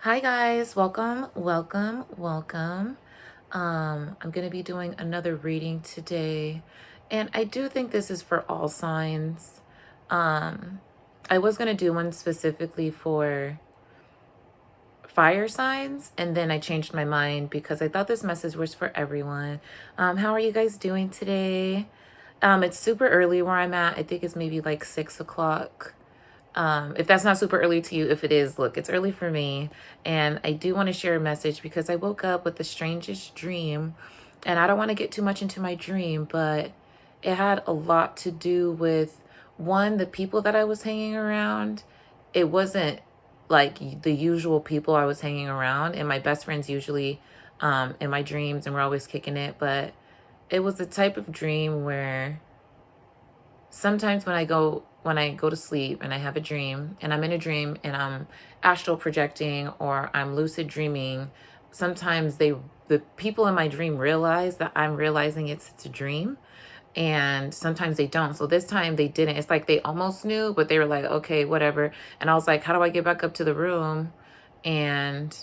Hi guys, welcome. I'm going to be doing another reading today, and I do think this is for all signs. Um, I was going to do one specifically for fire signs, and then I changed my mind because I thought this message was for everyone. How are you guys doing today? It's super early where I'm at. I think it's maybe like 6 o'clock. If that's not super early to you, if it is, look, it's early for me. And I do want to share a message because I woke up with the strangest dream. And I don't want to get too much into my dream, but it had a lot to do with one, the people that I was hanging around. It wasn't like the usual people I was hanging around. And my best friends usually in my dreams, and we're always kicking it. But it was the type of dream where sometimes when I go to sleep and I have a dream and I'm in a dream and I'm astral projecting or I'm lucid dreaming, sometimes the people in my dream realize that I'm realizing it's a dream, and sometimes they don't. So this time they didn't. It's like they almost knew, but they were like, okay, whatever. And I was like, how do I get back up to the room? And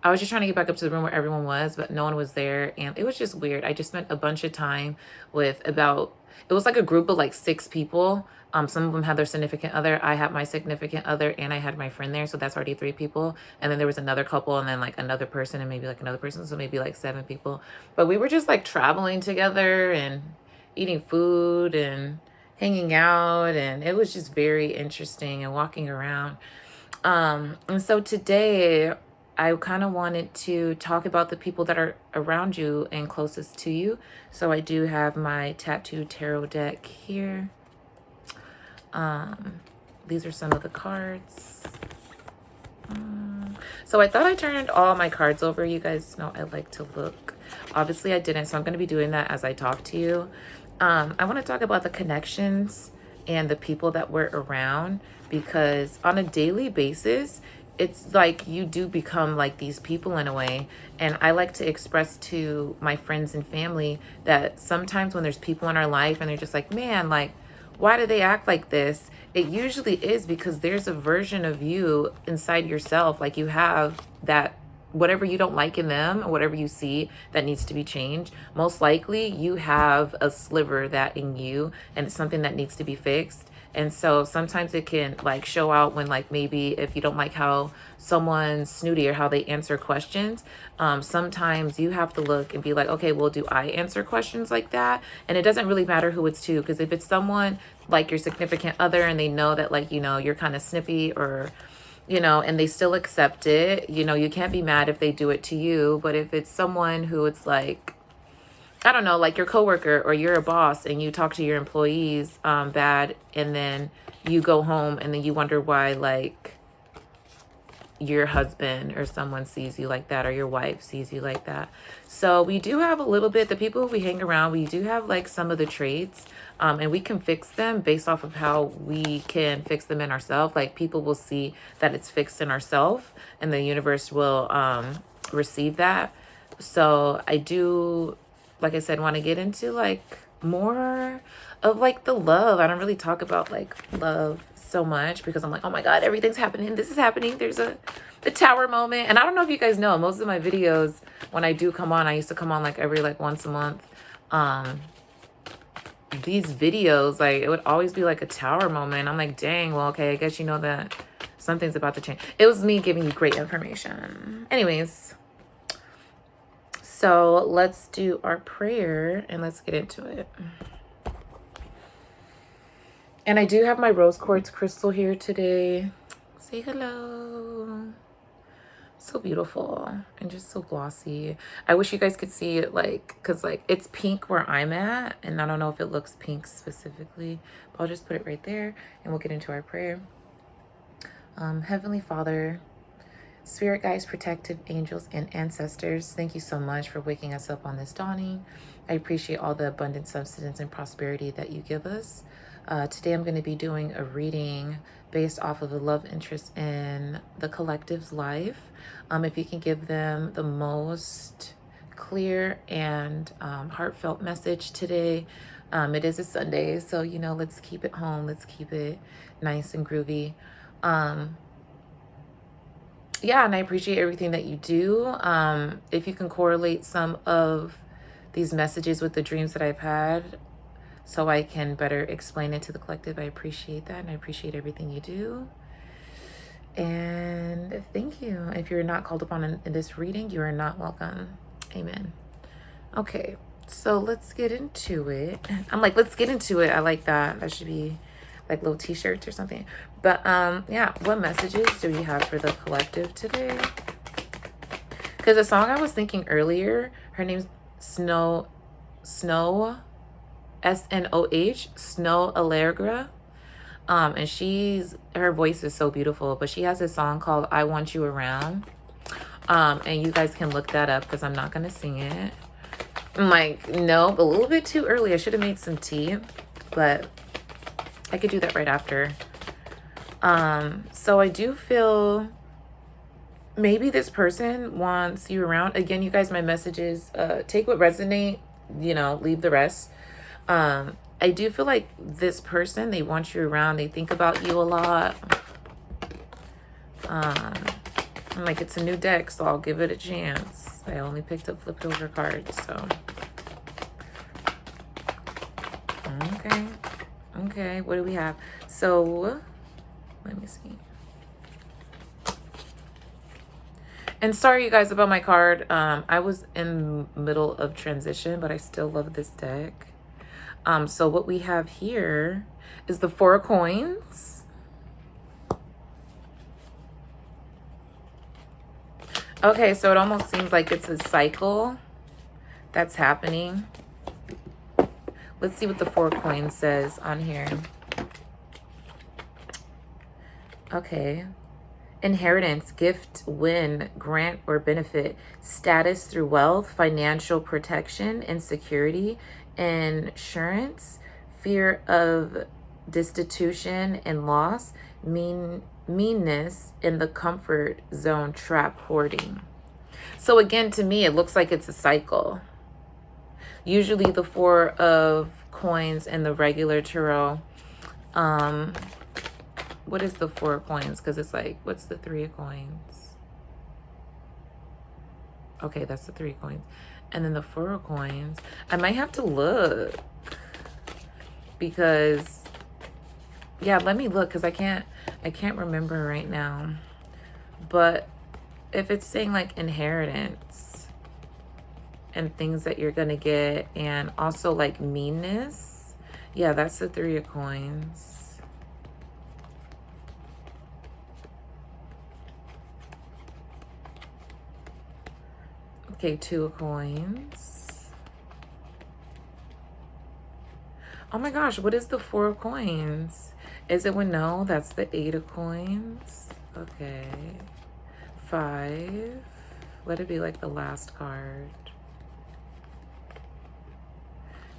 I was just trying to get back up to the room where everyone was, but no one was there. And it was just weird. I just spent a bunch of time with it was like a group of like 6 people. Some of them had their significant other. I had my significant other and I had my friend there. So that's already 3 people. And then there was another couple and then like another person and maybe like another person. So maybe like 7 people. But we were just like traveling together and eating food and hanging out. And it was just very interesting and walking around. And so today I kind of wanted to talk about the people that are around you and closest to you. So I do have my tattoo tarot deck here. These are some of the cards. So I thought I turned all my cards over. You guys know I like to look. Obviously I didn't, so I'm going to be doing that as I talk to you. I want to talk about the connections and the people that we're around, because on a daily basis, it's like you do become like these people in a way. And I like to express to my friends and family that sometimes when there's people in our life and they're just like, man, like, why do they act like this? It usually is because there's a version of you inside yourself. Like you have that, whatever you don't like in them, or whatever you see that needs to be changed, most likely you have a sliver of that in you, and it's something that needs to be fixed. And so sometimes it can like show out when, like, maybe if you don't like how someone's snooty or how they answer questions, sometimes you have to look and be like, okay, well, do I answer questions like that? And it doesn't really matter who it's to, because if it's someone like your significant other and they know that, like, you're kind of snippy, or and they still accept it, you can't be mad if they do it to you. But if it's someone who it's like, I don't know, like your coworker or you're a boss and you talk to your employees bad, and then you go home and then you wonder why, like, your husband or someone sees you like that, or your wife sees you like that. So we do have a little bit, the people who we hang around, we do have like some of the traits, and we can fix them based off of how we can fix them in ourselves. Like people will see that it's fixed in ourselves, and the universe will receive that. So I do, like I said, want to get into like more of like the love. I don't really talk about like love so much because I'm like, oh my God, everything's happening. This is happening. There's the tower moment. And I don't know if you guys know, most of my videos, when I do come on, I used to come on like every like once a month. These videos, like it would always be like a tower moment. I'm like, dang, well, okay, I guess you know that something's about to change. It was me giving you great information. Anyways, so let's do our prayer and let's get into it. And I do have my rose quartz crystal here today. Say hello. So beautiful and just so glossy. I wish you guys could see it, like, because like it's pink where I'm at, and I don't know if it looks pink specifically, but I'll just put it right there and we'll get into our prayer. Heavenly Father, spirit guides, protective angels, and ancestors, thank you so much for waking us up on this dawning. I appreciate all the abundant substance and prosperity that you give us. Today I'm going to be doing a reading based off of the love interest in the collective's life. If you can give them the most clear and heartfelt message today. It is a Sunday, so let's keep it home. Let's keep it nice and groovy. yeah, and I appreciate everything that you do. If you can correlate some of these messages with the dreams that I've had so I can better explain it to the collective, I appreciate that, and I appreciate everything you do. And thank you. If you're not called upon in this reading, you are not welcome. Amen. Okay, so let's get into it. I'm like, let's get into it. I like that. That should be like little t-shirts or something. But yeah, what messages do we have for the collective today? Because the song I was thinking earlier, her name's Snow, S-N-O-H, Snow Allegra. And her voice is so beautiful, but she has a song called I Want You Around. And you guys can look that up because I'm not going to sing it. I'm like, nope, a little bit too early. I should have made some tea, but I could do that right after. So I do feel maybe this person wants you around. Again, you guys, my messages, take what resonate, leave the rest. I do feel like this person, they want you around. They think about you a lot. I'm like, it's a new deck, so I'll give it a chance. I only picked up flipped over cards, so. Okay, what do we have? So, let me see. And sorry, you guys, about my card. I was in the middle of transition, but I still love this deck. So what we have here is the Four of Coins. Okay, so it almost seems like it's a cycle that's happening. Let's see what the Four of Coins says on here. Okay. Inheritance, gift, win, grant, or benefit, status through wealth, financial protection and security, insurance, fear of destitution and loss, meanness in the comfort zone, trap, hoarding. So again, to me, it looks like it's a cycle. Usually the Four of Coins and the regular tarot, what is the Four of Coins? Because it's like, what's the Three of Coins? Okay, that's the Three of Coins. And then the Four of Coins, I might have to look. Because, yeah, let me look. Because I can't remember right now. But if it's saying like inheritance and things that you're going to get. And also like meanness. Yeah, that's the Three of Coins. Okay, Two of Coins. Oh my gosh, what is the Four of Coins? Is it when no? That's the Eight of Coins. Okay. 5. Let it be like the last card.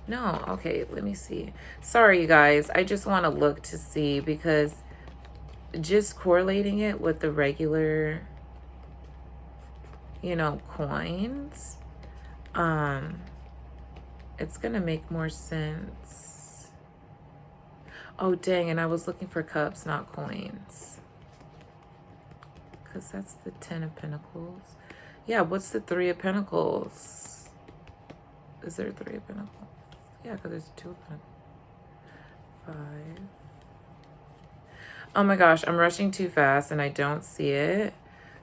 No, okay, let me see. Sorry, you guys. I just want to look to see because just correlating it with the regular, coins, it's gonna make more sense. Oh dang, and I was looking for cups, not coins, because that's the 10 of Pentacles. Yeah, what's the 3 of Pentacles? Is there 3 of Pentacles? Yeah, because there's 2 of Pentacles. 5. Oh my gosh, I'm rushing too fast and I don't see it.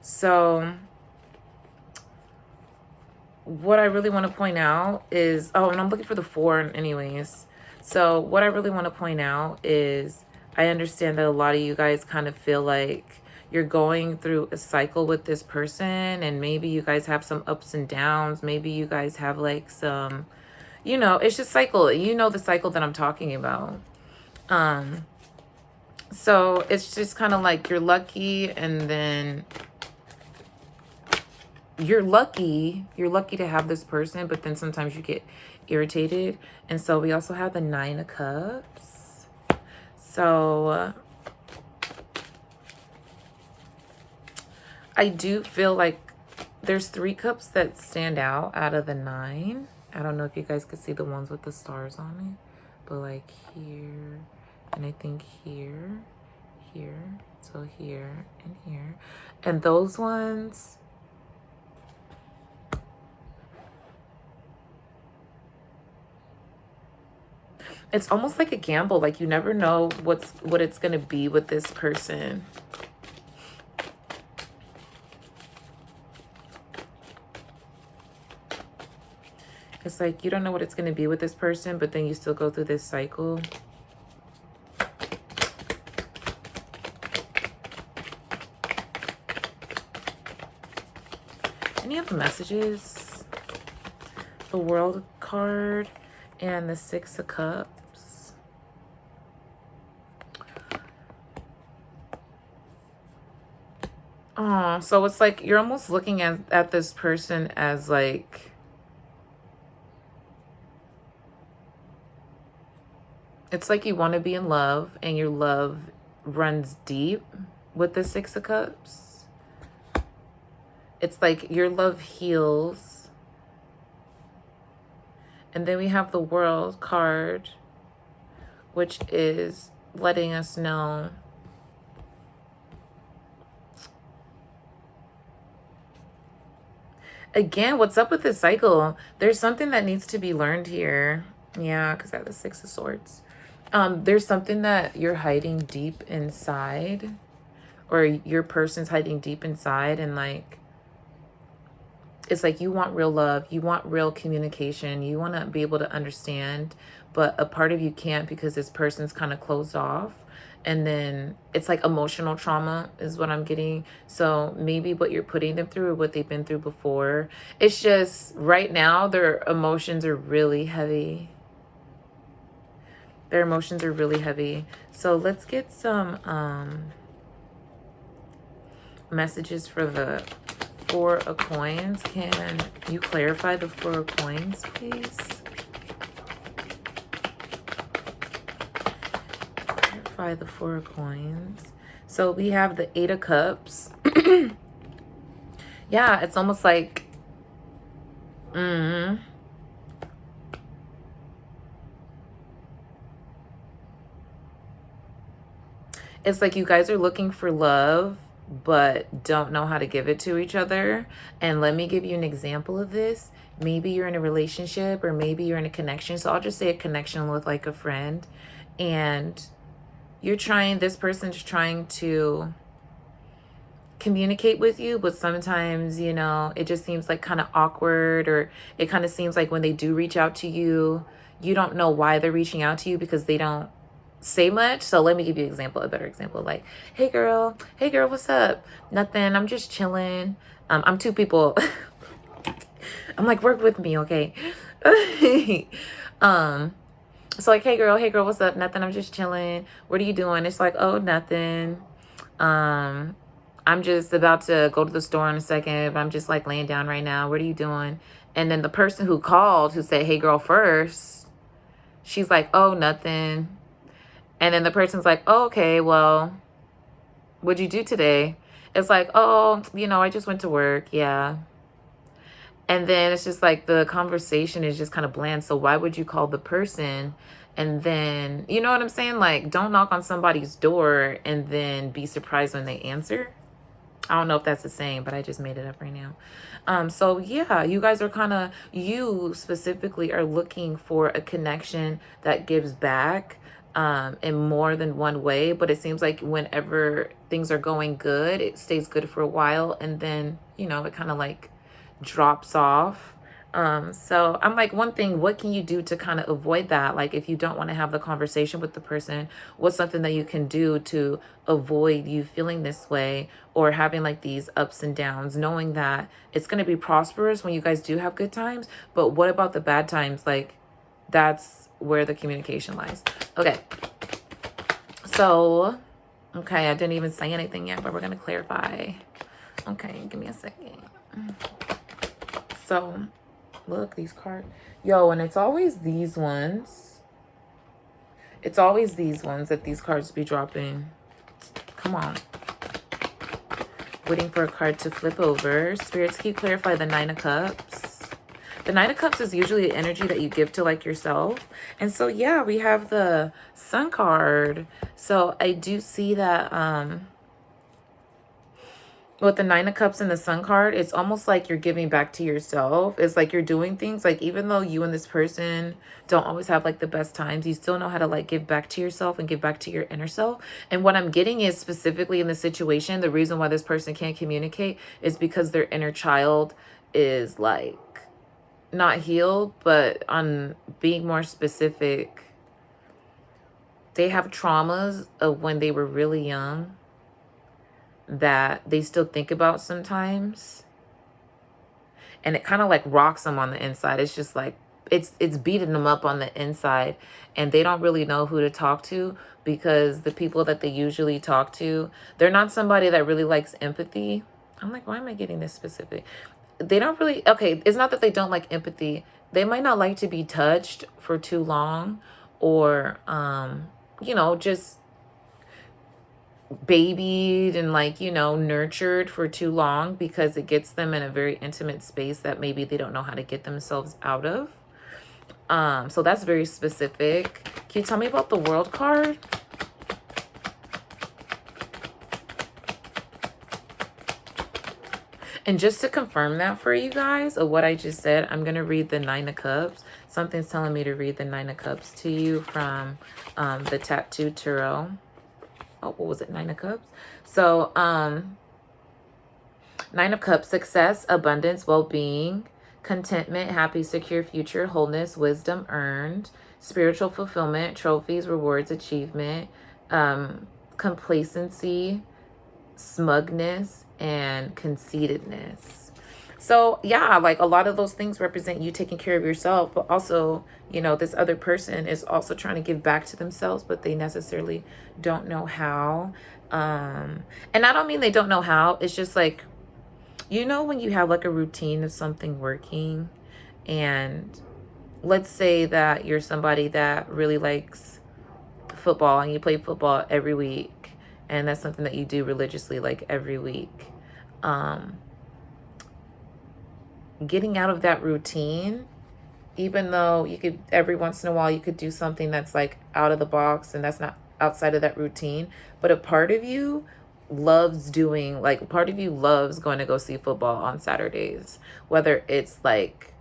So what I really want to point out is, oh, and I'm looking for the 4 anyways. So what I really want to point out is I understand that a lot of you guys kind of feel like you're going through a cycle with this person, and maybe you guys have some ups and downs. Maybe you guys have like some, it's just cycle. The cycle that I'm talking about. So it's just kind of like you're lucky, and then you're lucky to have this person, but then sometimes you get irritated. And so we also have the 9 of Cups. So I do feel like there's 3 cups that stand out of the 9. I don't know if you guys could see the ones with the stars on it, but like here, and I think here, So here and here. And those ones, it's almost like a gamble. Like you never know what it's gonna be with this person. It's like you don't know what it's gonna be with this person, but then you still go through this cycle. Any other messages? The World card and the Six of Cups. Oh, so it's like you're almost looking at this person as like, it's like you want to be in love and your love runs deep with the Six of Cups. It's like your love heals. And then we have the World card, which is letting us know again, what's up with this cycle? There's something that needs to be learned here. Yeah, because I have the Six of Swords. There's something that you're hiding deep inside, or your person's hiding deep inside, and like, it's like you want real love, you want real communication, you want to be able to understand, but a part of you can't because this person's kind of closed off. And then it's like emotional trauma is what I'm getting. So maybe what you're putting them through or what they've been through before. It's just right now their emotions are really heavy. Their emotions are really heavy. So let's get some messages for the Four of Coins. Can you clarify the Four of Coins, please? Clarify the Four of Coins. So we have the Eight of Cups. Yeah, it's almost like it's like you guys are looking for love but don't know how to give it to each other. And let me give you an example of this. Maybe you're in a relationship or maybe you're in a connection. So I'll just say a connection with like a friend, and this person's trying to communicate with you, but sometimes, you know, it just seems like kind of awkward, or it kind of seems like when they do reach out to you, you don't know why they're reaching out to you because they don't say much. So let me give you an example, a better example. Like, hey girl, what's up? Nothing, I'm just chilling. I'm two people. I'm like, work with me, okay? So like, hey girl, what's up? Nothing, I'm just chilling. What are you doing? It's like, oh, nothing. I'm just about to go to the store in a second, but I'm just like laying down right now. What are you doing? And then the person who called, who said, hey girl, first, she's like, oh, nothing. And then the person's like, oh, okay, well, what'd you do today? It's like, oh, you know, I just went to work. Yeah. And then it's just like the conversation is just kind of bland. So why would you call the person? And then, you know what I'm saying? Like, don't knock on somebody's door and then be surprised when they answer. I don't know if that's the same, but I just made it up right now. So yeah, you guys are you specifically are looking for a connection that gives back in more than one way. But it seems like whenever things are going good, it stays good for a while. And then, you know, it kind of like drops off. So I'm like, one thing, what can you do to kind of avoid that? Like, if you don't want to have the conversation with the person, what's something that you can do to avoid you feeling this way or having like these ups and downs, knowing that it's going to be prosperous when you guys do have good times, but what about the bad times? Like, that's where the communication lies. Okay. So, okay, I didn't even say anything yet, but we're going to clarify. Okay, give me a second. So, look, these cards. Yo, and it's always these ones. It's always these ones that these cards be dropping. Come on. Waiting for a card to flip over. Spirits, can you clarify the Nine of Cups? The Nine of Cups is usually an energy that you give to like yourself. And so, yeah, we have the Sun card. So I do see that with the Nine of Cups and the Sun card, it's almost like you're giving back to yourself. It's like you're doing things like, even though you and this person don't always have like the best times, you still know how to like give back to yourself and give back to your inner self. And what I'm getting is, specifically in this situation, the reason why this person can't communicate is because their inner child is like not healed, but on being more specific, they have traumas of when they were really young that they still think about sometimes, and it kind of like rocks them on the inside. It's just like it's beating them up on the inside, and they don't really know who to talk to, because the people that they usually talk to, they're not somebody that really likes empathy. I'm like, why am I getting this specific? They don't really, okay, it's not that they don't like empathy. They might not like to be touched for too long, or you know, just babied and like, you know, nurtured for too long, because it gets them in a very intimate space that maybe they don't know how to get themselves out of. So that's very specific. Can you tell me about the World card? And just to confirm that for you guys of what I just said, I'm going to read the Nine of Cups. Something's telling me to read the Nine of Cups to you from the Tattoo Tarot. Oh, what was it? Nine of Cups. So, Nine of Cups: success, abundance, well-being, contentment, happy, secure future, wholeness, wisdom earned, spiritual fulfillment, trophies, rewards, achievement, complacency, smugness, and conceitedness. So yeah, like a lot of those things represent you taking care of yourself, but also, you know, this other person is also trying to give back to themselves, but they necessarily don't know how. And I don't mean they don't know how. It's just like, you know, when you have like a routine of something working, and let's say that you're somebody that really likes football and you play football every week, and that's something that you do religiously like every week. Getting out of that routine, even though you could, every once in a while you could do something that's like out of the box and that's not outside of that routine, but a part of you loves doing, like, part of you loves going to go see football on Saturdays, whether it's like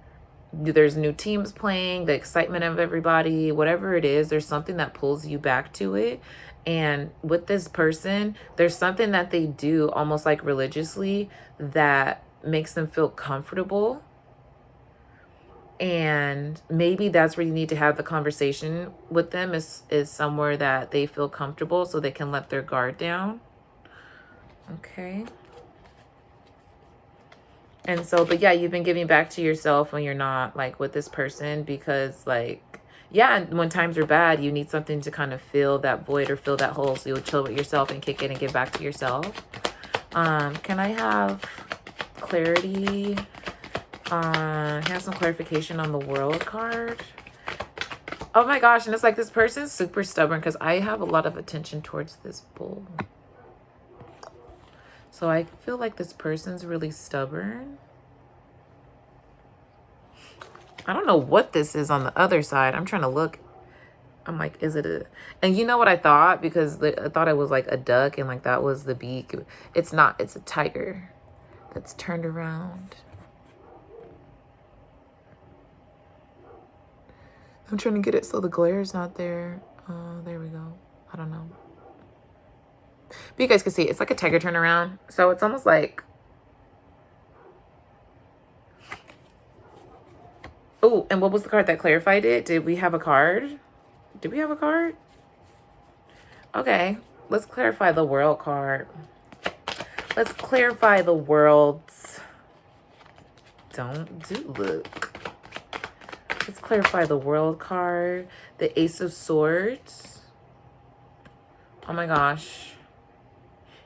there's new teams playing, the excitement of everybody, whatever it is, there's something that pulls you back to it. And with this person, there's something that they do almost like religiously that makes them feel comfortable. And maybe that's where you need to have the conversation with them, is somewhere that they feel comfortable so they can let their guard down. Okay. And so, but yeah, you've been giving back to yourself when you're not like with this person, because like, yeah, and when times are bad, you need something to kind of fill that void or fill that hole, so you'll chill with yourself and kick in and give back to yourself. Can I have clarity? Have some clarification on the World card. Oh my gosh, and it's like this person's super stubborn, because I have a lot of attention towards this bull. So I feel like this person's really stubborn. I don't know what this is on the other side. I'm trying to look. I'm like, is it a... And you know what I thought? Because I thought it was like a duck and like that was the beak. It's not. It's a tiger that's turned around. I'm trying to get it so the glare is not there. There we go. I don't know. But you guys can see it's like a tiger turnaround. So it's almost like... Oh, and what was the card that clarified it? Did we have a card? Did we have a card? Okay, let's clarify the World card. Let's clarify the World's... Don't do look. Let's clarify the World card. The Ace of Swords. Oh my gosh.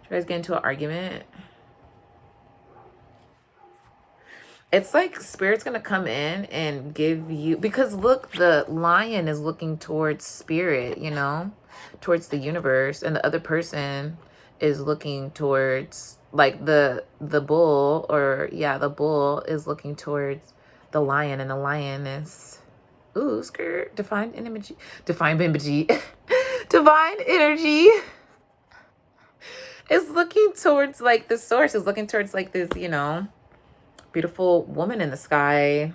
Did you guys get into an argument? It's like Spirit's going to come in and give you... Because look, the Lion is looking towards Spirit, you know? Towards the universe. And the other person is looking towards... Like the bull, or... Yeah, the bull is looking towards the Lion. And the Lion is... Ooh, skirt. Divine energy. Divine energy. Divine energy. It's looking towards like the source. It's looking towards like this, you know, beautiful woman in the sky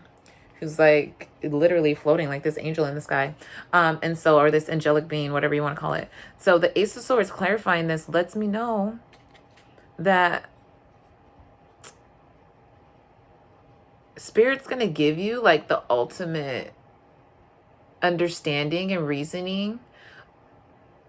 who's like literally floating, like this angel in the sky. And so, or this angelic being, whatever you want to call it. So the Ace of Swords clarifying this lets me know that Spirit's going to give you like the ultimate understanding and reasoning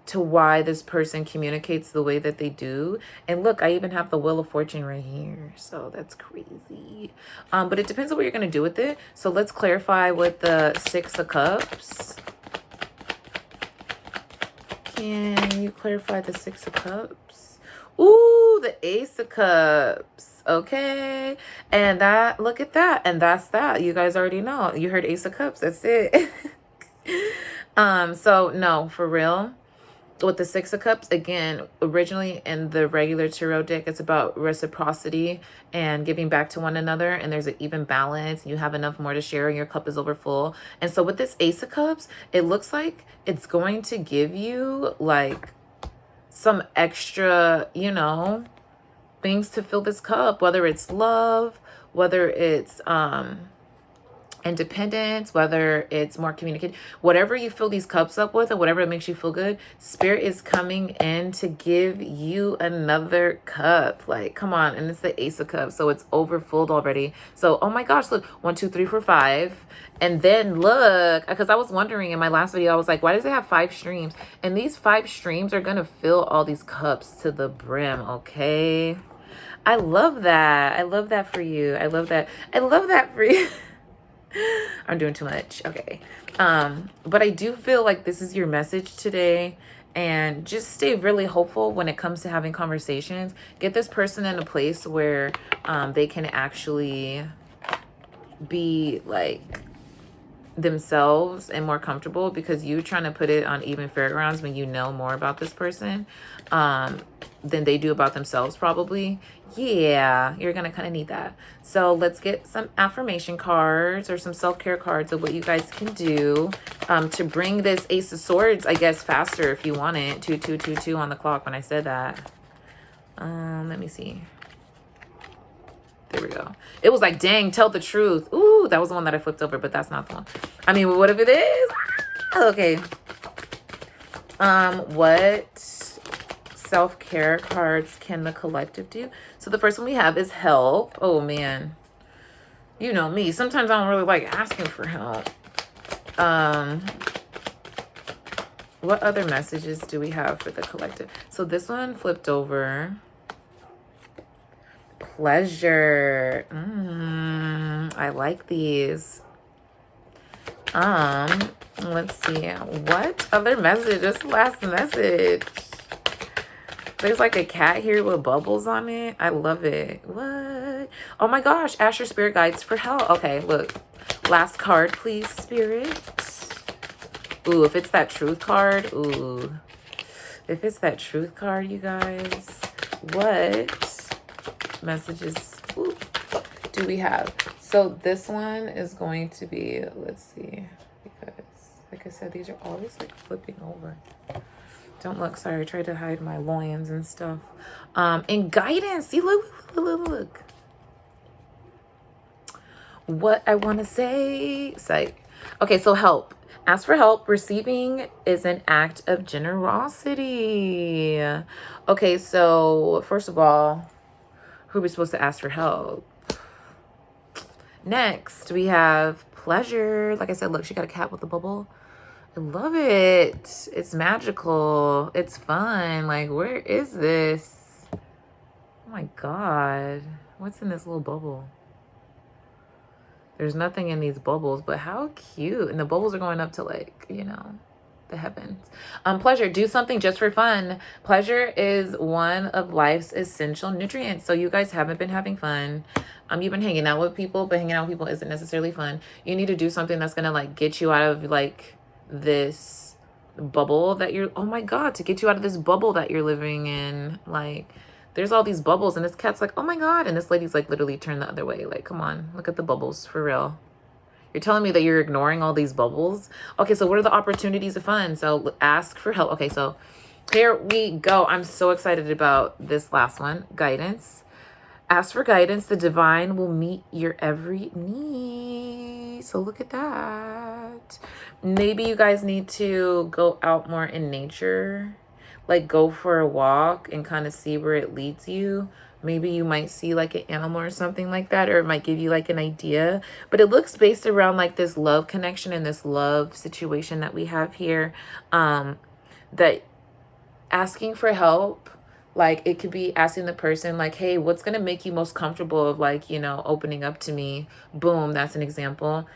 to why this person communicates the way that they do. And look, I even have the Wheel of Fortune right here. So that's crazy. But it depends on what you're going to do with it. So let's clarify with the Six of Cups. Can you clarify the Six of Cups? Ooh, the Ace of Cups. Okay. And that, look at that. And that's that. You guys already know. You heard Ace of Cups. That's it. So no, for real. With the Six of Cups, again, originally in the regular tarot deck, it's about reciprocity and giving back to one another, and there's an even balance. You have enough more to share, and your cup is over full. And so with this Ace of Cups, it looks like it's going to give you like some extra, you know, things to fill this cup, whether it's love, whether it's independence, whether it's more communicated, whatever you fill these cups up with, or whatever makes you feel good, Spirit is coming in to give you another cup. Like, come on. And it's the Ace of Cups, so it's overfilled already. So, oh my gosh, look, 1, 2, 3, 4, 5. And then look, because I was wondering in my last video, I was like, why does it have 5 streams? And these 5 streams are gonna fill all these cups to the brim. Okay, I love that. I love that for you. I love that. I love that for you. I'm doing too much. Okay. But I do feel like this is your message today, and just stay really hopeful when it comes to having conversations. Get this person in a place where they can actually be like themselves and more comfortable, because you trying to put it on even fairgrounds when you know more about this person than they do about themselves probably. Yeah, you're gonna kind of need that. So let's get some affirmation cards or some self-care cards of what you guys can do to bring this Ace of Swords, I guess, faster if you want it. 2, 2, 2, 2 on the clock when I said that. Let me see. There we go. It was like, dang, tell the truth. Ooh, that was the one that I flipped over, but that's not the one. I mean, what if it is? Okay. What self-care cards can the collective do? So the first one we have is help. Oh man, you know me, sometimes I don't really like asking for help. What other messages do we have for the collective? So this one flipped over. Pleasure. I like these. Let's see, what other message? This last message. There's like a cat here with bubbles on it. I love it. What? Oh my gosh. Ask your spirit guides for help. Okay, look. Last card, please, Spirit. Ooh, if it's that truth card. Ooh. If it's that truth card, you guys. What messages do we have? So this one is going to be, let's see. Because, like I said, these are always like flipping over. Don't look, sorry, I tried to hide my loins and stuff. And guidance, see, look. What I want to say, psych. Okay, so help. Ask for help. Receiving is an act of generosity. Okay, so first of all, who are we supposed to ask for help? Next, we have pleasure. Like I said, look, she got a cat with a bubble. I love it. It's magical. It's fun. Like, where is this? Oh my God. What's in this little bubble? There's nothing in these bubbles, but how cute. And the bubbles are going up to like, you know, the heavens. Pleasure. Do something just for fun. Pleasure is one of life's essential nutrients. So you guys haven't been having fun. You've been hanging out with people, but hanging out with people isn't necessarily fun. You need to do something that's going to like get you out of like this bubble that you're, oh my God, to get you out of this bubble that you're living in. Like, there's all these bubbles, and this cat's like, oh my God. And this lady's like literally turned the other way. Like, come on, look at the bubbles for real. You're telling me that you're ignoring all these bubbles? Okay, so what are the opportunities of fun? So ask for help. Okay, so Here we go. I'm so excited about this last one. Guidance. Ask for guidance. The divine will meet your every need. So look at that. Maybe you guys need to go out more in nature. Like go for a walk and kind of see where it leads you. Maybe you might see like an animal or something like that, or it might give you like an idea. But it looks based around like this love connection and this love situation that we have here. That asking for help, like it could be asking the person like, hey, what's going to make you most comfortable of like, you know, opening up to me. Boom, that's an example.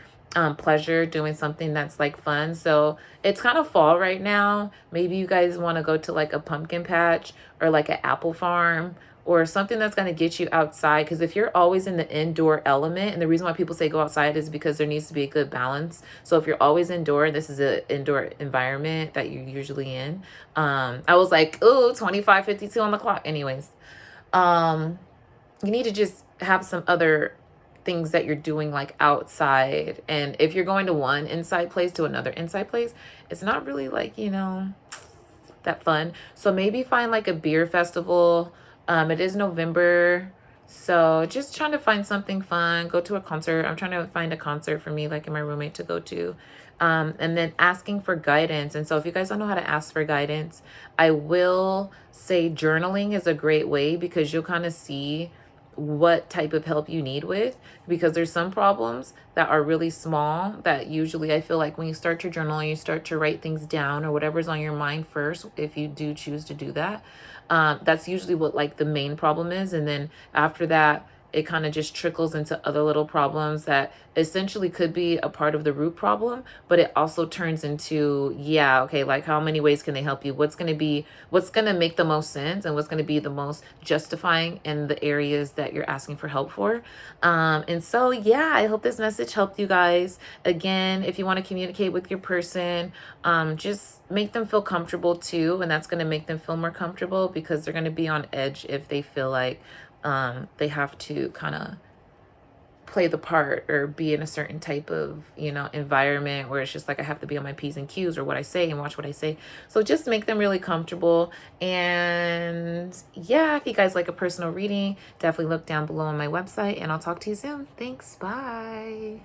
Pleasure, doing something that's like fun. So it's kind of fall right now. Maybe you guys want to go to like a pumpkin patch or like an apple farm or something that's going to get you outside. Because if you're always in the indoor element, and the reason why people say go outside is because there needs to be a good balance. So if you're always indoor, this is an indoor environment that you're usually in. I was like, ooh, 25:52 on the clock. Anyways, you need to just have some other things that you're doing like outside. And if you're going to one inside place to another inside place, it's not really like, you know, that fun. So maybe find like a beer festival. It is November. So just trying to find something fun, go to a concert. I'm trying to find a concert for me, like and my roommate to go to. And then asking for guidance. And so if you guys don't know how to ask for guidance, I will say journaling is a great way because you'll kind of see what type of help you need with, because there's some problems that are really small that usually I feel like when you start your journal and you start to write things down or whatever's on your mind first, if you do choose to do that, that's usually what like the main problem is. And then after that, it kind of just trickles into other little problems that essentially could be a part of the root problem, but it also turns into, yeah, okay, like how many ways can they help you? What's going to make the most sense and what's going to be the most justifying in the areas that you're asking for help for. And so, yeah, I hope this message helped you guys. Again, if you want to communicate with your person, just make them feel comfortable too. And that's going to make them feel more comfortable because they're going to be on edge if they feel like they have to kind of play the part or be in a certain type of, you know, environment where it's just like I have to be on my P's and Q's or what I say and watch what I say. So just make them really comfortable. And yeah, if you guys like a personal reading, definitely look down below on my website and I'll talk to you soon. Thanks. Bye.